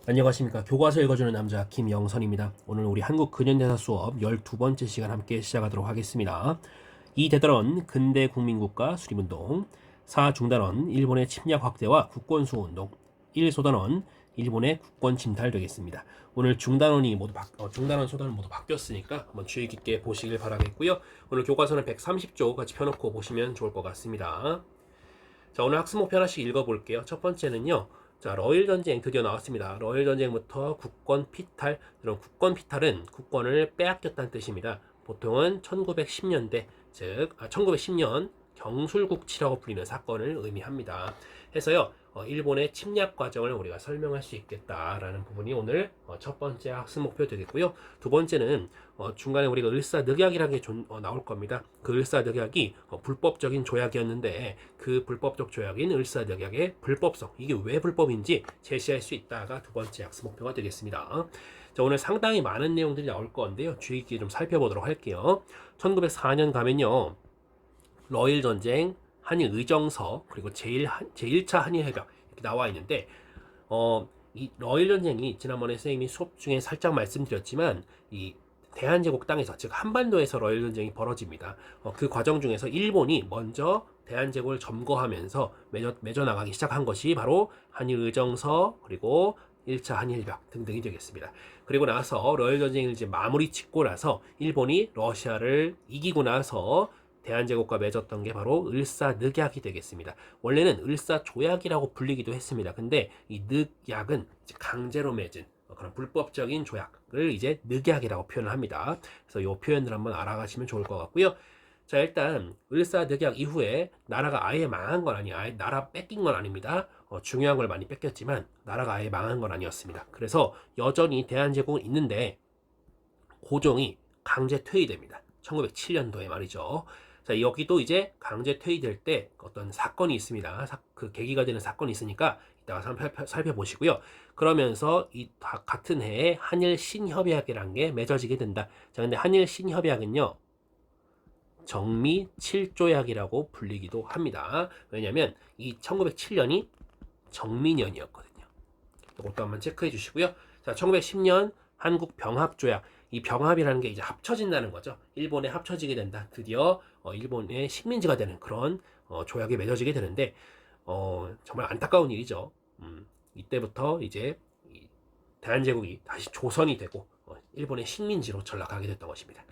안녕하십니까. 교과서 읽어주는 남자 김영선입니다. 오늘 우리 한국 근현대사 수업 12번째 시간 함께 시작하도록 하겠습니다. 2대단원 근대 국민국가 수립운동, 4중단원 일본의 침략 확대와 국권수호운동, 1소단원 일본의 국권 침탈 되겠습니다. 오늘 중단원이 모두 중단원 소단원 모두 바뀌었으니까 한번 주의 깊게 보시길 바라겠고요. 오늘 교과서는 130쪽 같이 펴놓고 보시면 좋을 것 같습니다. 자, 오늘 학습 목표 하나씩 읽어볼게요. 첫 번째는요. 자, 러일 전쟁 드디어 나왔습니다. 러일 전쟁부터 국권 피탈. 이런 국권 피탈은 국권을 빼앗겼다는 뜻입니다. 보통은 1910년대, 즉 1910년 경술국치라고 불리는 사건을 의미합니다. 해서요, 일본의 침략 과정을 우리가 설명할 수 있겠다라는 부분이 오늘 첫 번째 학습 목표 되겠고요. 두 번째는 중간에 우리가 을사늑약이라는 게 나올 겁니다. 그 을사늑약이 불법적인 조약이었는데 그 불법적 조약인 을사늑약의 불법성, 이게 왜 불법인지 제시할 수 있다가 두 번째 학습 목표가 되겠습니다. 자, 오늘 상당히 많은 내용들이 나올 건데요. 주의 깊게 좀 살펴보도록 할게요. 1904년 가면요. 러일 전쟁, 한일 의정서, 그리고 제1차 한일 협약 이렇게 나와 있는데 이 러일 전쟁이 지난번에 선생님이 수업 중에 살짝 말씀드렸지만 이 대한제국 땅에서, 즉 한반도에서 러일 전쟁이 벌어집니다. 그 과정 중에서 일본이 먼저 대한제국을 점거하면서 맺어 나가기 시작한 것이 바로 한일 의정서, 그리고 1차 한일협약 등등이 되겠습니다. 그리고 나서 러일 전쟁을 이제 마무리 짓고 나서 일본이 러시아를 이기고 나서 대한제국과 맺었던 게 바로 을사늑약이 되겠습니다. 원래는 을사조약이라고 불리기도 했습니다. 근데 이 늑약은 강제로 맺은 그런 불법적인 조약을 이제 늑약이라고 표현을 합니다. 그래서 이 표현들 한번 알아가시면 좋을 것 같고요. 자, 일단 을사늑약 이후에 나라가 아예 망한 건 아니에요. 아예 나라 뺏긴 건 아닙니다. 중요한 걸 많이 뺏겼지만 나라가 아예 망한 건 아니었습니다. 그래서 여전히 대한제국은 있는데 고종이 강제 퇴위됩니다. 1907년도에 말이죠. 자, 여기도 이제 강제 퇴위될 때 어떤 사건이 있습니다. 그 계기가 되는 사건이 있으니까 이따가 살펴보시고요. 그러면서 이 같은 해에 한일 신협약이라는 게 맺어지게 된다. 자, 근데 한일 신협약은요, 정미 7조약이라고 불리기도 합니다. 왜냐면 이 1907년이 정미년이었거든요. 이것도 한번 체크해 주시고요. 자, 1910년 한국 병합조약. 이 병합이라는 게 이제 합쳐진다는 거죠. 일본에 합쳐지게 된다. 드디어 일본의 식민지가 되는 그런 조약이 맺어지게 되는데 정말 안타까운 일이죠. 이때부터 이제 대한제국이 다시 조선이 되고 일본의 식민지로 전락하게 됐던 것입니다.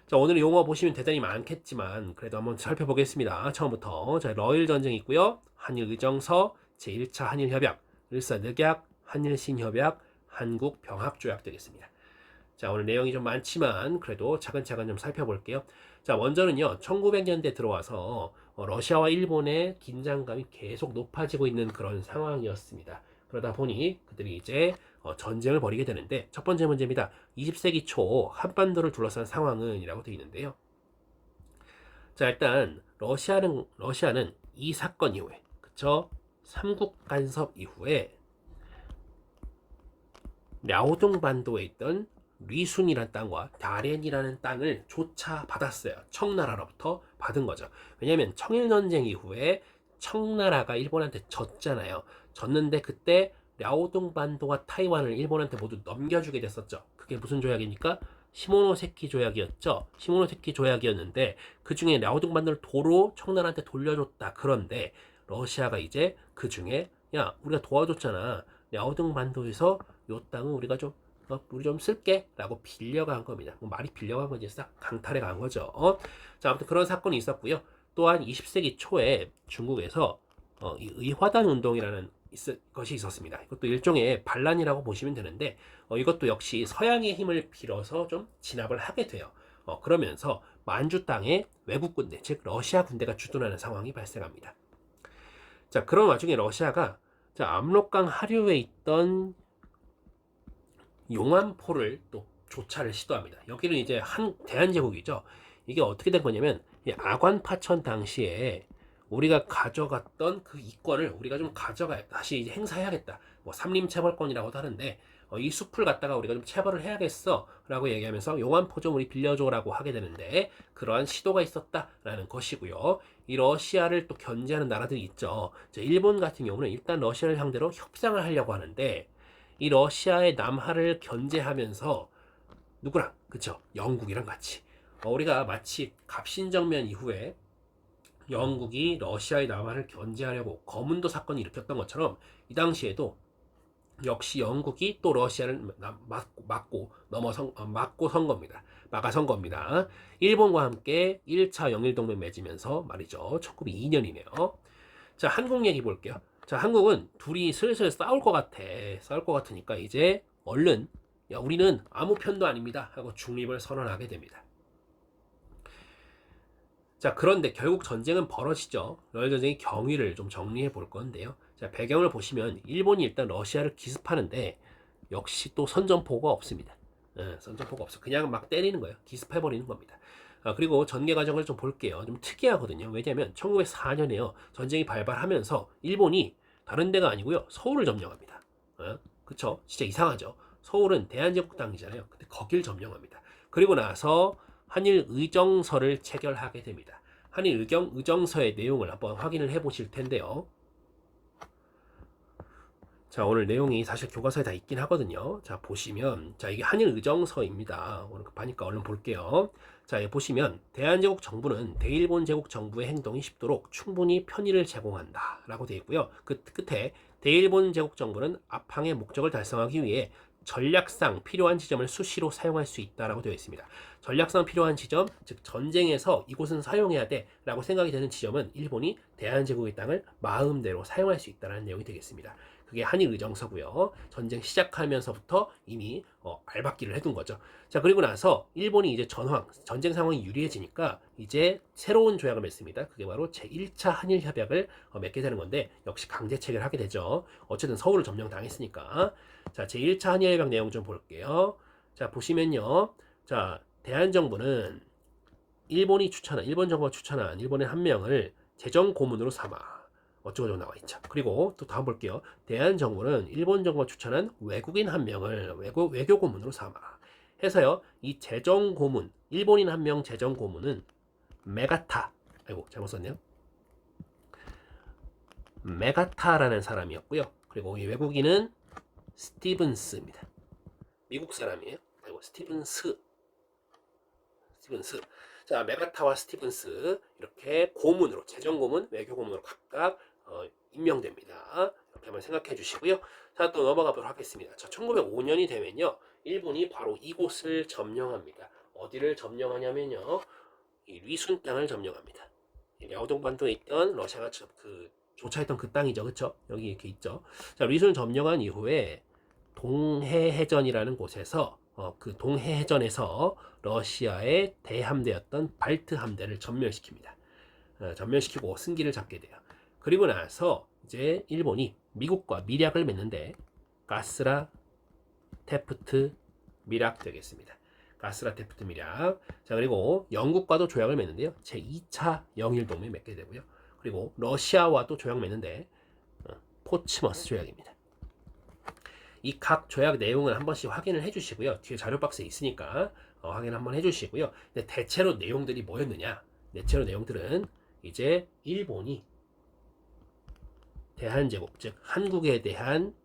자, 오늘 용어 보시면 대단히 많겠지만 그래도 한번 살펴보겠습니다. 처음부터. 자, 러일 전쟁이 있고요. 한일 의정서, 제1차 한일 협약, 을사늑약, 한일 신협약, 한국 병합조약 되겠습니다. 자, 오늘 내용이 좀 많지만 그래도 차근차근 좀 살펴볼게요. 자, 먼저는요, 1900년대 들어와서 러시아와 일본의 긴장감이 계속 높아지고 있는 그런 상황이었습니다. 그러다 보니 그들이 이제 전쟁을 벌이게 되는데, 첫 번째 문제입니다. 20세기 초 한반도를 둘러싼 상황은 이라고 되어 있는데요. 자, 일단 러시아는 이 사건 이후에, 그쵸? 삼국 간섭 이후에 랴오동반도에 있던 리순이라는 땅과 다롄이라는 땅을 조차 받았어요. 청나라로부터 받은 거죠. 왜냐하면 청일전쟁 이후에 청나라가 일본한테 졌잖아요. 졌는데 그때 랴오동반도와 타이완을 일본한테 모두 넘겨주게 됐었죠. 그게 무슨 조약입니까? 시모노세키 조약이었죠. 시모노세키 조약이었는데 그 중에 랴오동반도를 도로 청나라한테 돌려줬다. 그런데 러시아가 이제 그 중에 야, 우리가 도와줬잖아. 랴오동반도에서 요 땅은 우리가 좀 우리 좀 쓸게 라고 빌려간 겁니다. 말이 빌려간 건지 싹 강탈해 간 거죠. 자, 아무튼 그런 사건이 있었고요. 또한 20세기 초에 중국에서 이 의화단 운동이라는 것이 있었습니다. 이것도 일종의 반란이라고 보시면 되는데 이것도 역시 서양의 힘을 빌어서 좀 진압을 하게 돼요. 그러면서 만주 땅에 외국 군대, 즉 러시아 군대가 주둔하는 상황이 발생합니다. 자, 그런 와중에 러시아가 압록강 하류에 있던 용안포를 또 조차를 시도합니다. 여기는 이제 대한제국이죠. 이게 어떻게 된 거냐면 아관파천 당시에 우리가 가져갔던 그 이권을 우리가 좀 다시 이제 행사해야겠다. 뭐 삼림체벌권이라고도 하는데 이 숲을 갖다가 우리가 좀 체벌을 해야겠어 라고 얘기하면서 용안포 좀 우리 빌려줘 라고 하게 되는데, 그러한 시도가 있었다라는 것이고요. 이 러시아를 또 견제하는 나라들이 있죠. 일본 같은 경우는 일단 러시아를 상대로 협상을 하려고 하는데 이 러시아의 남하를 견제하면서 누구랑? 그쵸? 영국이랑 같이. 우리가 마치 갑신정면 이후에 영국이 러시아의 남하를 견제하려고 거문도 사건을 일으켰던 것처럼 이 당시에도 역시 영국이 또 러시아를 막고 선 겁니다. 막아선 겁니다. 일본과 함께 1차 영일동맹 맺으면서 말이죠. 1902년이네요. 자, 한국 얘기 볼게요. 자, 한국은 둘이 슬슬 싸울 것 같아. 싸울 것 같으니까 이제 얼른 야, 우리는 아무 편도 아닙니다 하고 중립을 선언하게 됩니다. 자, 그런데 결국 전쟁은 벌어지죠. 러일전쟁의 경위를 좀 정리해 볼 건데요. 자, 배경을 보시면 일본이 일단 러시아를 기습하는데 역시 또 선전포고가 없습니다. 선전포고가 없어. 그냥 막 때리는 거예요. 기습해버리는 겁니다. 그리고 전개 과정을 좀 볼게요. 좀 특이하거든요. 왜냐하면 1904년에요. 전쟁이 발발하면서 일본이 다른 데가 아니고요. 서울을 점령합니다. 그쵸? 진짜 이상하죠. 서울은 대한제국 땅이잖아요. 근데 거길 점령합니다. 그리고 나서 한일 의정서를 체결하게 됩니다. 한일 의정서의 내용을 한번 확인을 해 보실 텐데요. 자, 오늘 내용이 사실 교과서에 다 있긴 하거든요. 자, 보시면, 자, 이게 한일 의정서입니다. 오늘 급하니까 얼른 볼게요. 자, 여기 보시면, 대한제국 정부는 대일본 제국 정부의 행동이 쉽도록 충분히 편의를 제공한다. 라고 되어 있고요. 그 끝에, 대일본 제국 정부는 앞항의 목적을 달성하기 위해 전략상 필요한 지점을 수시로 사용할 수 있다라고 되어 있습니다. 전략상 필요한 지점, 즉 전쟁에서 이곳은 사용해야 돼라고 생각이 되는 지점은 일본이 대한제국의 땅을 마음대로 사용할 수 있다는 내용이 되겠습니다. 그게 한일 의정서고요. 전쟁 시작하면서부터 이미 알박기를 해둔 거죠. 자, 그리고 나서 일본이 이제 전쟁 상황이 유리해지니까 이제 새로운 조약을 맺습니다. 그게 바로 제1차 한일 협약을 맺게 되는 건데 역시 강제 체결하게 되죠. 어쨌든 서울을 점령당했으니까. 자, 제1차 한일 협약 내용 좀 볼게요. 자, 보시면요. 자, 대한정부는 일본 정부가 추천한 일본의 한 명을 재정 고문으로 삼아 어쩌고저쩌고 나와 있죠. 그리고 또 다음 볼게요. 대한정부는 일본 정부가 추천한 외국인 한 명을 외교 고문으로 삼아 해서요. 이 재정 고문, 일본인 한 명 재정 고문은 메가타, 아이고 잘못 썼네요. 메가타라는 사람이었고요. 그리고 이 외국인은 스티븐스입니다. 미국 사람이에요. 아이고 스티븐스. 자, 메가타와 스티븐스 이렇게 고문으로 재정 고문, 외교 고문으로 각각 임명됩니다. 이렇게 한번 생각해 주시고요. 자, 또 넘어가 보도록 하겠습니다. 자, 1905년이 되면요. 일본이 바로 이곳을 점령합니다. 어디를 점령하냐면요. 이 리순 땅을 점령합니다. 랴오동반도에 있던 러시아가 조차했던 그 땅이죠. 그쵸? 여기 이렇게 있죠. 자, 리순을 점령한 이후에 동해해전이라는 곳에서 그 동해해전에서 러시아의 대함대였던 발트 함대를 전멸시킵니다. 전멸시키고 승기를 잡게 돼요. 그리고 나서 이제 일본이 미국과 밀약을 맺는데 가스라 테프트 밀약 되겠습니다. 가스라 테프트 밀약. 자, 그리고 영국과도 조약을 맺는데요. 제2차 영일동맹 맺게 되고요. 그리고 러시아와도 조약 맺는데 포츠머스 조약입니다. 이 각 조약 내용을 한 번씩 확인을 해주시고요. 뒤에 자료 박스에 있으니까 확인 한번 해주시고요. 근데 대체로 내용들이 뭐였느냐? 대체로 내용들은 이제 일본이 대한제국, 즉 한국에 대한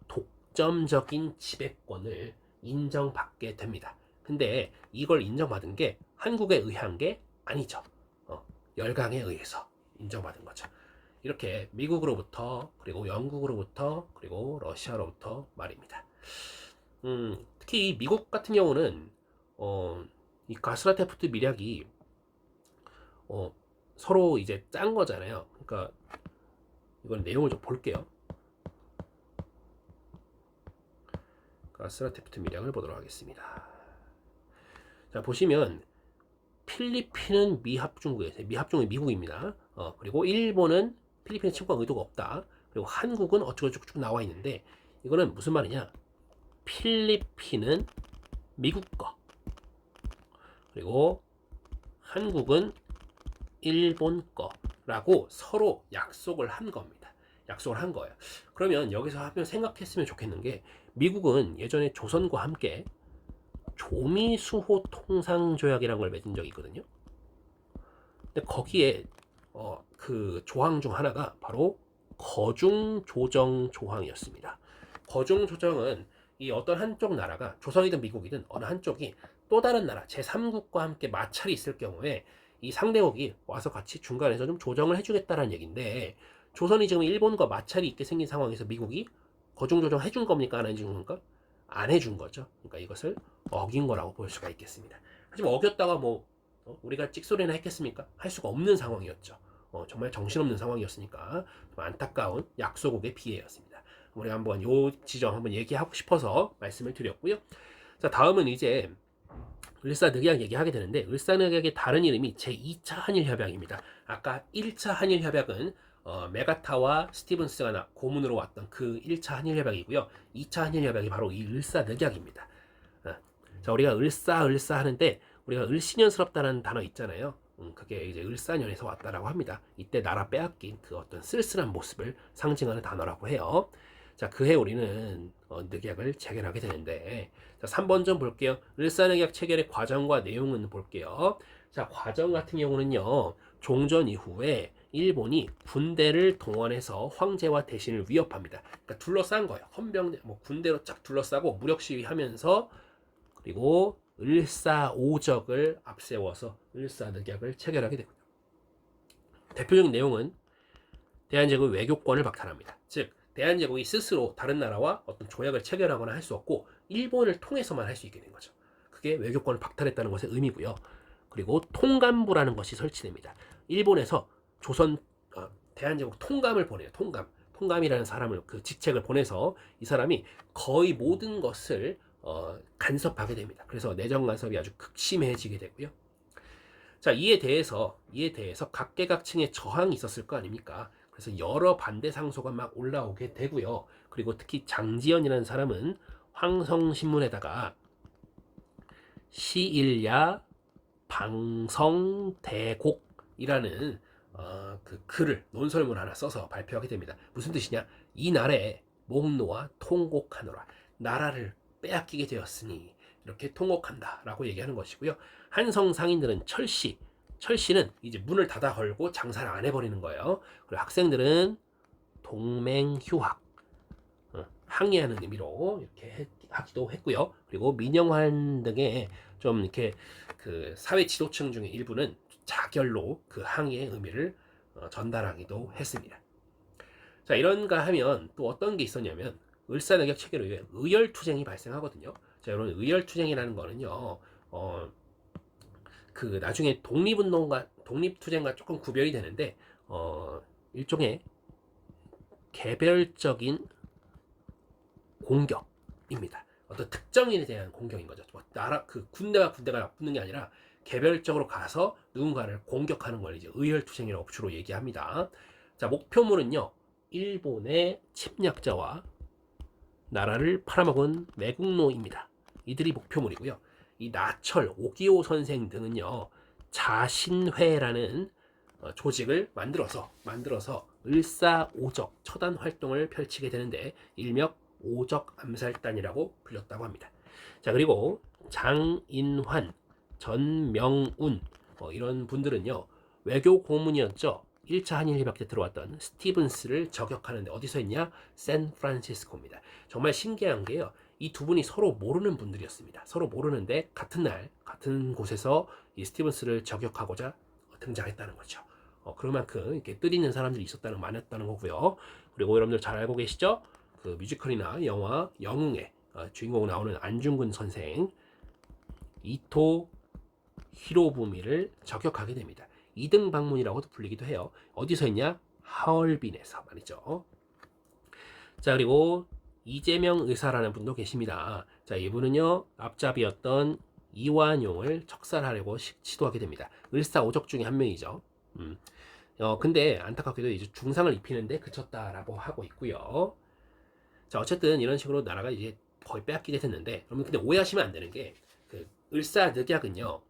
독점적인 지배권을 인정받게 됩니다. 근데 이걸 인정받은 게 한국에 의한 게 아니죠. 열강에 의해서 인정받은 거죠. 이렇게 미국으로부터 그리고 영국으로부터 그리고 러시아로부터 말입니다. 특히 미국 같은 경우는 이 가스라테프트 밀약이 서로 이제 짠 거잖아요. 그러니까 이건 내용을 좀 볼게요. 가스라테프트 밀약을 보도록 하겠습니다. 자, 보시면 필리핀은 미합중국에서 미합중국이 미국입니다. 그리고 일본은 필리핀에 침공할 의도가 없다. 그리고 한국은 어쩌고저쩌고 쭉 나와 있는데 이거는 무슨 말이냐? 필리핀은 미국 거, 그리고 한국은 일본 거라고 서로 약속을 한 겁니다. 약속을 한 거예요. 그러면 여기서 한번 생각했으면 좋겠는 게 미국은 예전에 조선과 함께 조미수호 통상조약이라는 걸 맺은 적이 있거든요. 근데 거기에 그 조항 중 하나가 바로 거중 조정 조항이었습니다. 거종 조정은 이 어떤 한쪽 나라가 조선이든 미국이든 어느 한쪽이 또 다른 나라 제3국과 함께 마찰이 있을 경우에 이 상대국이 와서 같이 중간에서 좀 조정을 해주겠다는 얘기인데, 조선이 지금 일본과 마찰이 있게 생긴 상황에서 미국이 거종 조정 해준 겁니까? 안 해준 겁니까? 안 해준 거죠. 그러니까 이것을 어긴 거라고 볼 수가 있겠습니다. 하지만 어겼다가 뭐 우리가 찍소리나 했겠습니까? 할 수가 없는 상황이었죠. 정말 정신없는 상황이었으니까 좀 안타까운 약소국의 피해였습니다. 우리가 한번 요 지점 한번 얘기하고 싶어서 말씀을 드렸고요. 자, 다음은 이제 을사늑약 얘기하게 되는데, 을사늑약의 다른 이름이 제2차 한일협약입니다. 아까 1차 한일협약은 메가타와 스티븐스가 고문으로 왔던 그 1차 한일협약이고요. 2차 한일협약이 바로 이 을사늑약입니다. 자, 우리가 을사 하는데 우리가 을씨년스럽다는 단어 있잖아요. 그게 이제 을사년에서 왔다라고 합니다. 이때 나라 빼앗긴 그 어떤 쓸쓸한 모습을 상징하는 단어라고 해요. 자, 그해 우리는 늑약을 체결하게 되는데, 자, 3번 좀 볼게요. 을사늑약 체결의 과정과 내용은 볼게요. 자, 과정 같은 경우는요, 종전 이후에 일본이 군대를 동원해서 황제와 대신을 위협합니다. 그러니까 둘러싼 거예요. 헌병대, 군대로 쫙 둘러싸고 무력 시위하면서, 그리고 을사오적을 앞세워서 을사늑약을 체결하게 되고요. 대표적인 내용은 대한제국의 외교권을 박탈합니다. 즉, 대한제국이 스스로 다른 나라와 어떤 조약을 체결하거나 할 수 없고 일본을 통해서만 할 수 있게 된 거죠. 그게 외교권을 박탈했다는 것의 의미고요. 그리고 통감부라는 것이 설치됩니다. 일본에서 조선 대한제국 통감을 보내요. 통감이라는 사람을, 그 직책을 보내서 이 사람이 거의 모든 것을 간섭하게 됩니다. 그래서 내정 간섭이 아주 극심해지게 되고요. 자, 이에 대해서 각계각층의 저항이 있었을 거 아닙니까? 그래서 여러 반대 상소가 막 올라오게 되고요. 그리고 특히 장지연이라는 사람은 황성신문에다가 시일야 방성대곡이라는 그 글을, 논설문 하나 써서 발표하게 됩니다. 무슨 뜻이냐? 이 날에 목노와 통곡하노라. 나라를 빼앗기게 되었으니 이렇게 통곡한다 라고 얘기하는 것이고요. 한성 상인들은 철시는 이제 문을 닫아 걸고 장사를 안 해버리는 거예요. 그리고 학생들은 동맹휴학, 항의하는 의미로 이렇게 하기도 했고요. 그리고 민영환 등의 좀 이렇게 그 사회 지도층 중에 일부는 자결로 그 항의의 의미를 전달하기도 했습니다. 자, 이런가 하면 또 어떤 게 있었냐면, 을사늑약 체결에 의해 의열투쟁이 발생하거든요. 자, 여러분, 의열투쟁이라는 거는요, 그 나중에 독립투쟁과 조금 구별이 되는데, 일종의 개별적인 공격입니다. 어떤 특정인에 대한 공격인 거죠. 그 군대가 붙는 게 아니라 개별적으로 가서 누군가를 공격하는 걸 이제 의열투쟁이라고 주로 얘기합니다. 자, 목표물은요, 일본의 침략자와 나라를 팔아먹은 매국노입니다. 이들이 목표물이고요. 이 나철, 오기오 선생 등은요, 자신회라는 조직을 만들어서 을사오적 처단 활동을 펼치게 되는데, 일명 오적 암살단이라고 불렸다고 합니다. 자, 그리고 장인환, 전명운 이런 분들은요, 외교 고문이었죠. 1차 한일협약 때 들어왔던 스티븐스를 저격하는데 어디서 했냐? 샌프란시스코입니다. 정말 신기한 게요, 이 두 분이 서로 모르는 분들이었습니다. 서로 모르는데 같은 날 같은 곳에서 이 스티븐스를 저격하고자 등장했다는 거죠. 그만큼 이렇게 뜻 있는 사람들이 많았다는 거고요. 그리고 여러분들 잘 알고 계시죠? 그 뮤지컬이나 영화 영웅의 주인공 나오는 안중근 선생, 이토 히로부미를 저격하게 됩니다. 2등 방문이라고도 불리기도 해요. 어디서 했냐? 하얼빈에서 말이죠. 자, 그리고 이재명 의사라는 분도 계십니다. 자, 이분은요, 앞잡이였던 이완용을 척살하려고 시도하게 됩니다. 을사오적 중에 한 명이죠. 근데 안타깝게도 이제 중상을 입히는데 그쳤다라고 하고 있고요. 자, 어쨌든 이런 식으로 나라가 이제 거의 빼앗기게 됐는데, 여러분 근데 오해하시면 안 되는 게, 그 을사늑약은요,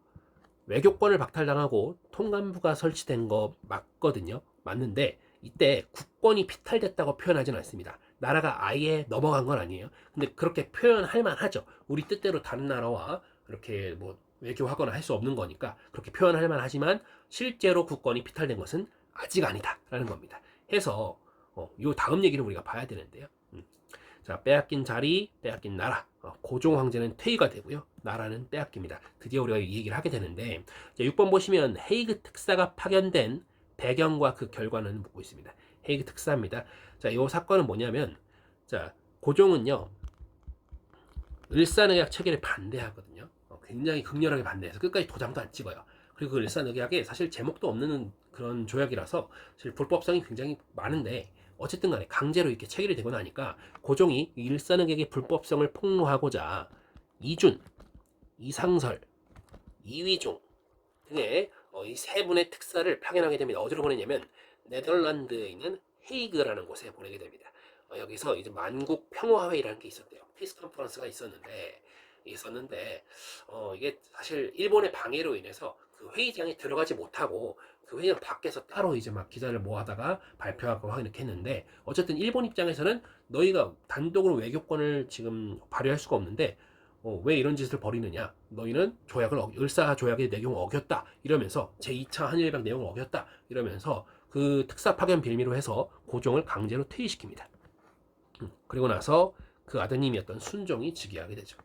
외교권을 박탈당하고 통감부가 설치된 거 맞거든요. 맞는데 이때 국권이 피탈됐다고 표현하지는 않습니다. 나라가 아예 넘어간 건 아니에요. 근데 그렇게 표현할 만하죠. 우리 뜻대로 다른 나라와 이렇게 뭐 외교하거나 할 수 없는 거니까 그렇게 표현할 만하지만, 실제로 국권이 피탈된 것은 아직 아니다라는 겁니다. 해서 요 다음 얘기를 우리가 봐야 되는데요. 자, 빼앗긴 자리, 빼앗긴 나라. 고종 황제는 퇴위가 되고요. 나라는 빼앗깁니다. 드디어 우리가 이 얘기를 하게 되는데, 자, 6번 보시면 헤이그 특사가 파견된 배경과 그 결과는 묻고 있습니다. 헤이그 특사입니다. 자, 이 사건은 뭐냐면, 자, 고종은요, 을사늑약 체계를 반대하거든요. 굉장히 극렬하게 반대해서 끝까지 도장도 안 찍어요. 그리고 그 을사늑약에 사실 제목도 없는 그런 조약이라서 사실 불법성이 굉장히 많은데, 어쨌든 간에 강제로 이렇게 체결이 되고 나니까 고종이 일사늑약의 불법성을 폭로하고자 이준, 이상설, 이위종 등의 이 세 분의 특사를 파견하게 됩니다. 어디로 보내냐면 네덜란드에 있는 헤이그라는 곳에 보내게 됩니다. 여기서 이제 만국 평화회의라는 게 있었대요. 피스 컨퍼런스가 있었는데 이게 사실 일본의 방해로 인해서 그 회의장에 들어가지 못하고 그 회의장 밖에서 따로 이제 막 기자를 모아다가 발표하고 이렇게 했는데, 어쨌든 일본 입장에서는 너희가 단독으로 외교권을 지금 발휘할 수가 없는데 왜 이런 짓을 벌이느냐, 너희는 을사 조약의 내용을 어겼다 이러면서 제2차 한일협약 내용을 어겼다 이러면서 그 특사 파견 빌미로 해서 고종을 강제로 퇴위시킵니다. 그리고 나서 그 아드님이었던 순종이 즉위하게 되죠.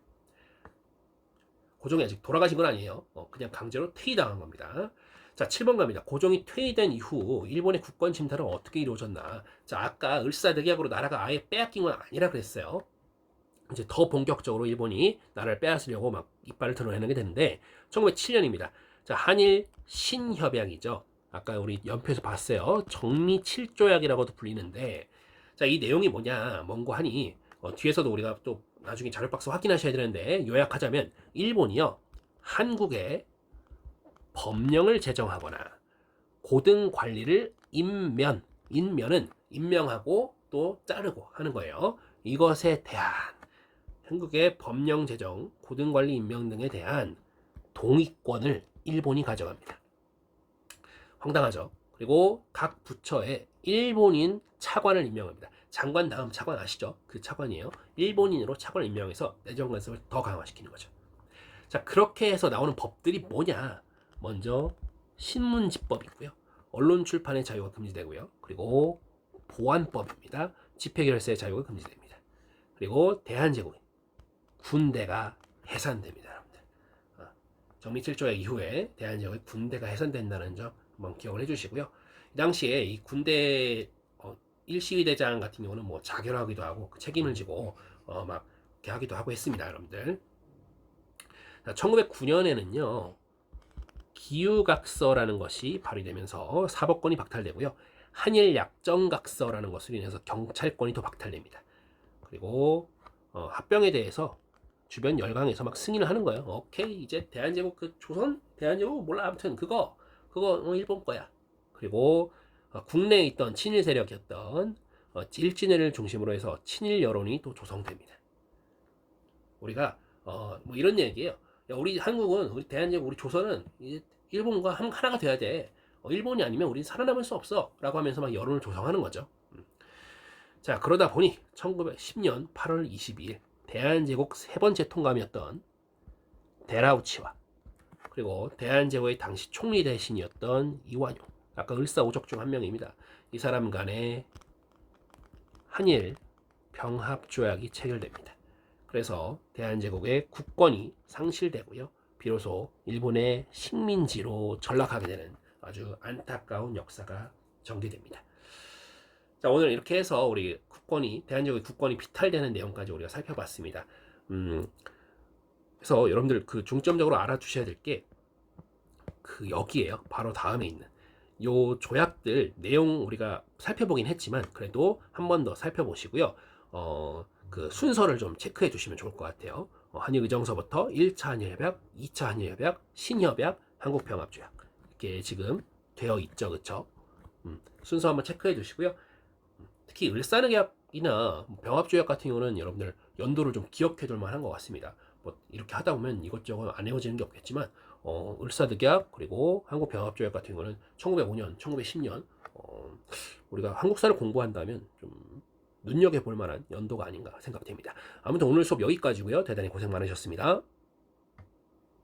고종이 아직 돌아가신 건 아니에요. 그냥 강제로 퇴위당한 겁니다. 자, 7번 갑니다. 고종이 퇴위된 이후 일본의 국권 침탈은 어떻게 이루어졌나. 자, 아까 을사늑약으로 나라가 아예 빼앗긴 건 아니라 그랬어요. 이제 더 본격적으로 일본이 나라를 빼앗으려고 막 이빨을 드러내게 되는데 1907년입니다. 자, 한일 신협약이죠. 아까 우리 연표에서 봤어요. 정미 7조약이라고도 불리는데, 자, 이 내용이 뭐냐, 뭔고 하니 뒤에서도 우리가 또 나중에 자료박스 확인하셔야 되는데, 요약하자면 일본이요, 한국에 법령을 제정하거나 고등 관리를 임면은 임명하고 또 자르고 하는 거예요. 이것에 대한 한국의 법령 제정, 고등 관리 임명 등에 대한 동의권을 일본이 가져갑니다. 황당하죠. 그리고 각 부처에 일본인 차관을 임명합니다. 장관 다음 차관 아시죠? 그 차관이에요. 일본인으로 차관을 임명해서 내정 간섭을 더 강화시키는 거죠. 자, 그렇게 해서 나오는 법들이 뭐냐? 먼저 신문집법이고요. 언론 출판의 자유가 금지되고요. 그리고 보안법입니다. 집회결사의 자유가 금지됩니다. 그리고 대한제국, 군대가 해산됩니다. 여러분들. 정미 7조약 이후에 대한제국의 군대가 해산된다는 점 한번 기억을 해주시고요. 이 당시에 이 군대 일시위대장 같은 경우는 뭐 자결하기도 하고 그 책임을 지고 막 이렇게 하기도 하고 했습니다, 여러분들. 1909년에는요 기유각서라는 것이 발의되면서 사법권이 박탈되고요, 한일약정각서라는 것으로 인해서 경찰권이 또 박탈됩니다. 그리고 합병에 대해서 주변 열강에서 막 승인을 하는 거예요. 오케이, 이제 대한제국, 그 조선 대한제국 몰라, 아무튼 그거 일본 거야. 그리고 국내에 있던 친일 세력이었던 일진회를 중심으로 해서 친일 여론이 또 조성됩니다. 우리가 뭐 이런 얘기예요. 야, 우리 한국은, 우리 대한제국, 우리 조선은 이제 일본과 하나가 돼야 돼. 일본이 아니면 우리는 살아남을 수 없어. 라고 하면서 막 여론을 조성하는 거죠. 자, 그러다 보니 1910년 8월 22일 대한제국 세 번째 통감이었던 데라우치와 그리고 대한제국의 당시 총리 대신이었던 이완용, 아까 을사오적 중 한 명입니다. 이 사람 간에 한일 병합조약이 체결됩니다. 그래서 대한제국의 국권이 상실되고요, 비로소 일본의 식민지로 전락하게 되는 아주 안타까운 역사가 전개됩니다. 자, 오늘 이렇게 해서 우리 대한제국의 국권이 비탈되는 내용까지 우리가 살펴봤습니다. 그래서 여러분들 그 중점적으로 알아두셔야 될 게 그 여기에요. 바로 다음에 있는 요 조약들 내용 우리가 살펴보긴 했지만 그래도 한 번 더 살펴보시고요. 그 순서를 좀 체크해 주시면 좋을 것 같아요. 한일의정서부터 1차 한일협약, 2차 한일협약, 신협약, 한국병합조약 이렇게 지금 되어 있죠, 그쵸? 순서 한번 체크해 주시고요. 특히 을사늑약이나 병합조약 같은 경우는 여러분들 연도를 좀 기억해 둘 만한 것 같습니다. 뭐 이렇게 하다 보면 이것저것 안 외워지는 게 없겠지만 을사늑약 그리고 한국병합조약 같은 경우는 1905년, 1910년 우리가 한국사를 공부한다면 좀 눈여겨볼 만한 연도가 아닌가 생각됩니다. 아무튼 오늘 수업 여기까지고요. 대단히 고생 많으셨습니다.